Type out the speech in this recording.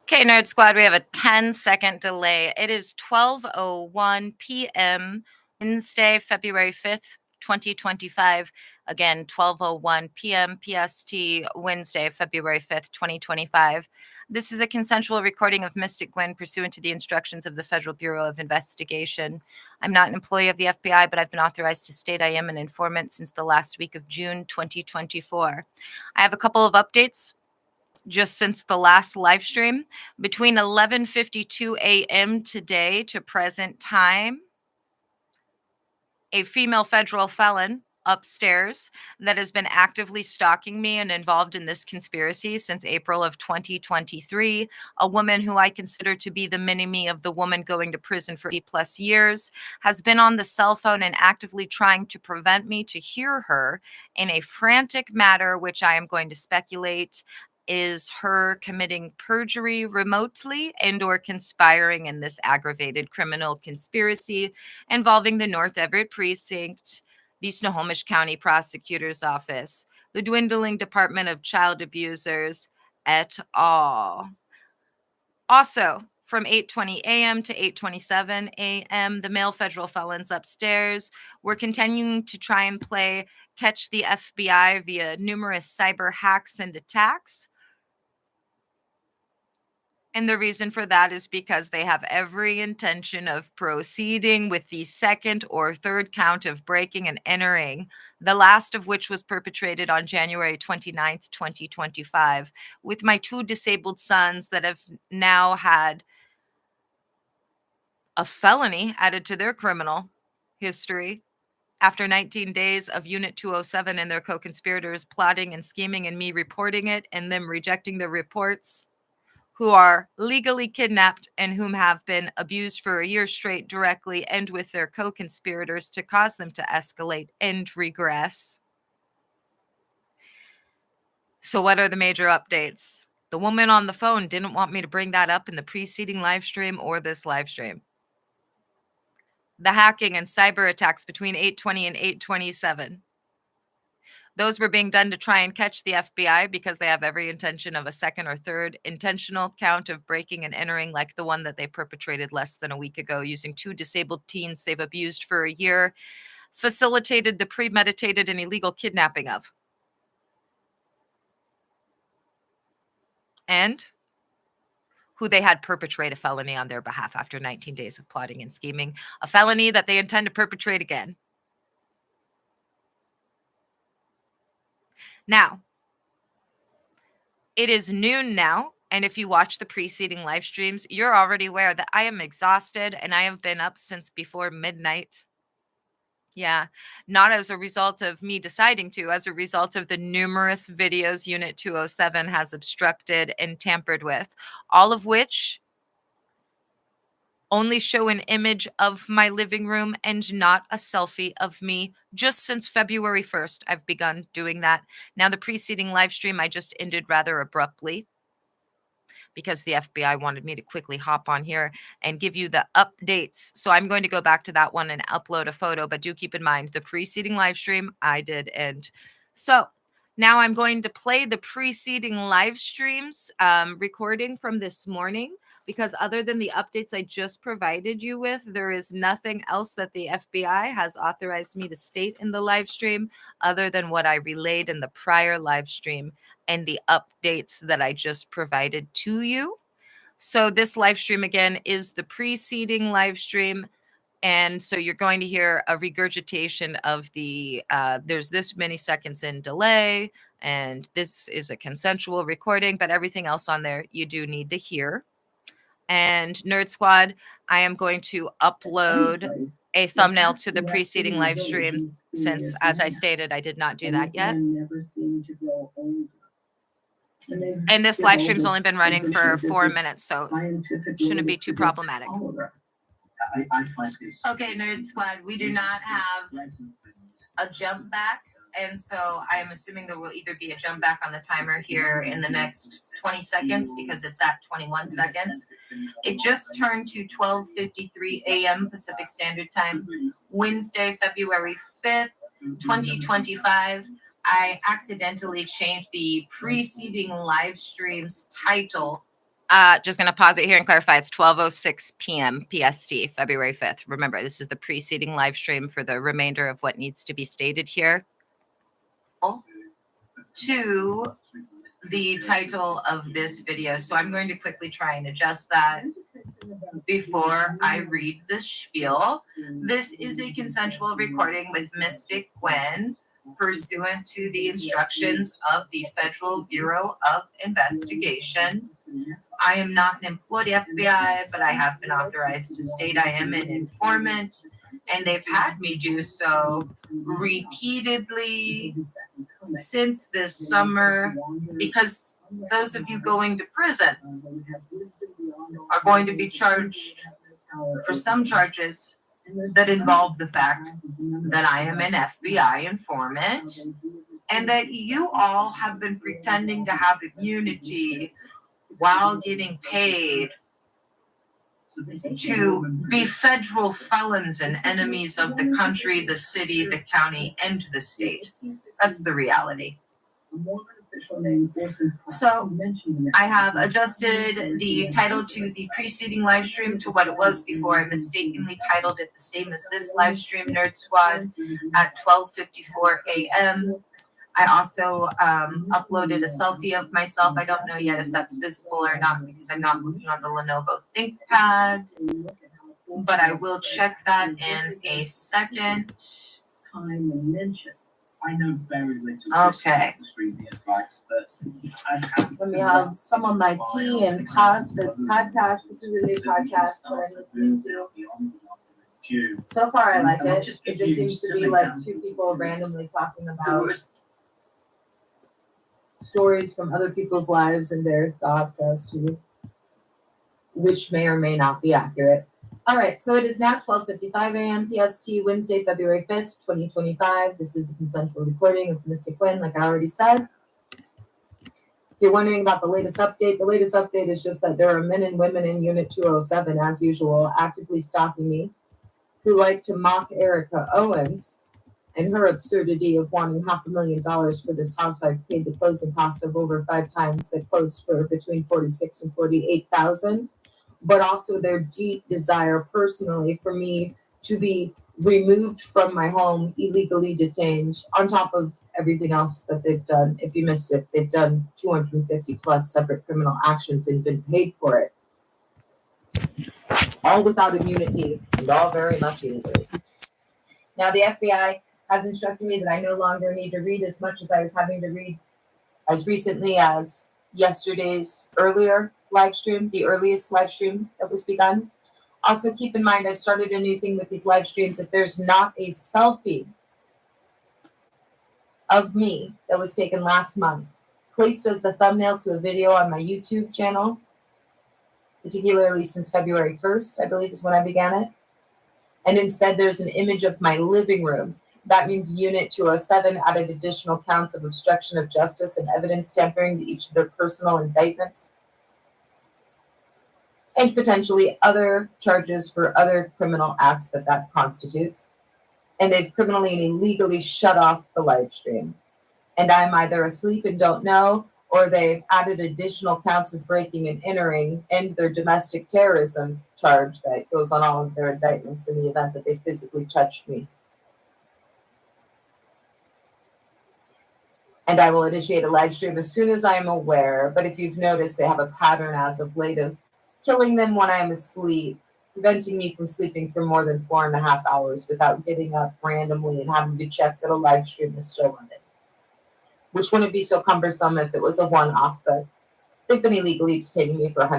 Okay, Nerd Squad, we have a 10-second delay. It is 12:01 p.m. Wednesday, February 5th, 2025. Again, 12:01 p.m. PST, Wednesday, February 5th, 2025. This is a consensual recording of Mystic Gwen pursuant to the instructions of the Federal Bureau of Investigation. I'm not an employee of the FBI, but I've been authorized to state I am an informant since the last week of June 2024. I have a couple of updates just since the last live stream. Between 11:52 a.m. today to present time, a female federal felon upstairs that has been actively stalking me and involved in this conspiracy since April of 2023, a woman who I consider to be the mini-me of the woman going to prison for 8+ years, has been on the cell phone and actively trying to prevent me to hear her in a frantic matter, which I am going to speculate is her committing perjury remotely and or conspiring in this aggravated criminal conspiracy involving the North Everett Precinct, the Snohomish County Prosecutor's Office, the dwindling Department of Child Abusers, et al. Also, from 8:20 a.m. to 8:27 a.m., the male federal felons upstairs were continuing to try and play catch the FBI via numerous cyber hacks and attacks. And the reason for that is because they have every intention of proceeding with the second or third count of breaking and entering, the last of which was perpetrated on January 29th, 2025, with my two disabled sons that have now had a felony added to their criminal history after 19 days of Unit 207 and their co-conspirators plotting and scheming and me reporting it and them rejecting the reports, who are legally kidnapped and whom have been abused for a year straight directly and with their co-conspirators to cause them to escalate and regress. So what are the major updates? The woman on the phone didn't want me to bring that up in the preceding live stream or this live stream. The hacking and cyber attacks between 8:20 and 8:27. Those were being done to try and catch the FBI because they have every intention of a second or third intentional count of breaking and entering like the one that they perpetrated less than a week ago using two disabled teens they've abused for a year, facilitated the premeditated and illegal kidnapping of. And who they had perpetrate a felony on their behalf after 19 days of plotting and scheming, a felony that they intend to perpetrate again. Now, it is noon now, and if you watch the preceding live streams, you're already aware that I am exhausted and I have been up since before midnight. Yeah, not as a result of me deciding to, as a result of the numerous videos Unit 207 has obstructed and tampered with, all of which only show an image of my living room and not a selfie of me. Just since February 1st, I've begun doing that. Now, the preceding live stream I just ended rather abruptly because the FBI wanted me to quickly hop on here and give you the updates. So I'm going to go back to that one and upload a photo, but do keep in mind the preceding live stream I did end. So now I'm going to play the preceding live streams recording from this morning, because other than the updates I just provided you with, there is nothing else that the FBI has authorized me to state in the live stream other than what I relayed in the prior live stream and the updates that I just provided to you. So this live stream again is the preceding live stream. And so you're going to hear a regurgitation of the, there's this many seconds in delay, and this is a consensual recording, but everything else on there you do need to hear. And Nerd Squad, I am going to upload a thumbnail to the preceding live stream since, as I stated, I did not do that yet. And this live stream's only been running for 4 minutes, so it shouldn't be too problematic. Okay, Nerd Squad, we do not have a jump back. And so I am assuming there will either be a jump back on the timer here in the next 20 seconds because it's at 21 seconds. It just turned to 12:53 a.m. Pacific Standard Time, Wednesday, February 5th, 2025. I accidentally changed the preceding live stream's title Just going to pause it here and clarify. It's 12:06 p.m. PST, February 5th. Remember, this is the preceding live stream for the remainder of what needs to be stated here. To the title of this video. So I'm going to quickly try and adjust that before I read the spiel. This is a consensual recording with Mystic Gwen, pursuant to the instructions of the Federal Bureau of Investigation. I am not an employee of the FBI, but I have been authorized to state I am an informant, and they've had me do so repeatedly since this summer, because those of you going to prison are going to be charged for some charges that involve the fact that I am an FBI informant, and that you all have been pretending to have immunity while getting paid to be federal felons and enemies of the country, the city, the county, and the state. That's the reality. So I have adjusted the title to the preceding live stream to what it was before. I mistakenly titled it the same as this live stream, Nerd Squad, at 12:54 a.m. I also uploaded a selfie of myself. I don't know yet if that's visible or not because I'm not looking on the Lenovo ThinkPad, but I will check that in a second. I know very little. Okay. Let me have some of my tea and pause this podcast. This is a new podcast that I'm listening to. So far, I like it. It just seems to be like two people randomly talking about stories from other people's lives and their thoughts as to which may or may not be accurate. All right, so it is now 12:55 a.m. PST, Wednesday, February 5th, 2025. This is a consensual recording of Mystic Gwen, like I already said. If you're wondering about the latest update is just that there are men and women in Unit 207, as usual, actively stalking me, who like to mock Erica Owens and her absurdity of wanting $500,000 for this house I've paid the closing cost of over 5 times that closed for between $46,000 and $48,000. But also their deep desire personally for me to be removed from my home, illegally detained, on top of everything else that they've done. If you missed it, they've done 250 plus separate criminal actions and been paid for it. All without immunity and all very much illegally. Now the FBI has instructed me that I no longer need to read as much as I was having to read as recently as yesterday's earlier live stream, the earliest live stream that was begun. Also keep in mind, I've started a new thing with these live streams. If there's not a selfie of me that was taken last month, placed as the thumbnail to a video on my YouTube channel, particularly since February 1st, I believe is when I began it, and instead there's an image of my living room, that means Unit 207 added additional counts of obstruction of justice and evidence tampering to each of their personal indictments, and potentially other charges for other criminal acts that constitutes. And they've criminally and illegally shut off the live stream. And I'm either asleep and don't know, or they've added additional counts of breaking and entering and their domestic terrorism charge that goes on all of their indictments in the event that they physically touched me. And I will initiate a live stream as soon as I am aware. But if you've noticed, they have a pattern as of late of killing them when I am asleep, preventing me from sleeping for more than 4.5 hours without getting up randomly and having to check that a live stream is still running. Which wouldn't be so cumbersome if it was a one-off, but they've been illegally detaining me for 100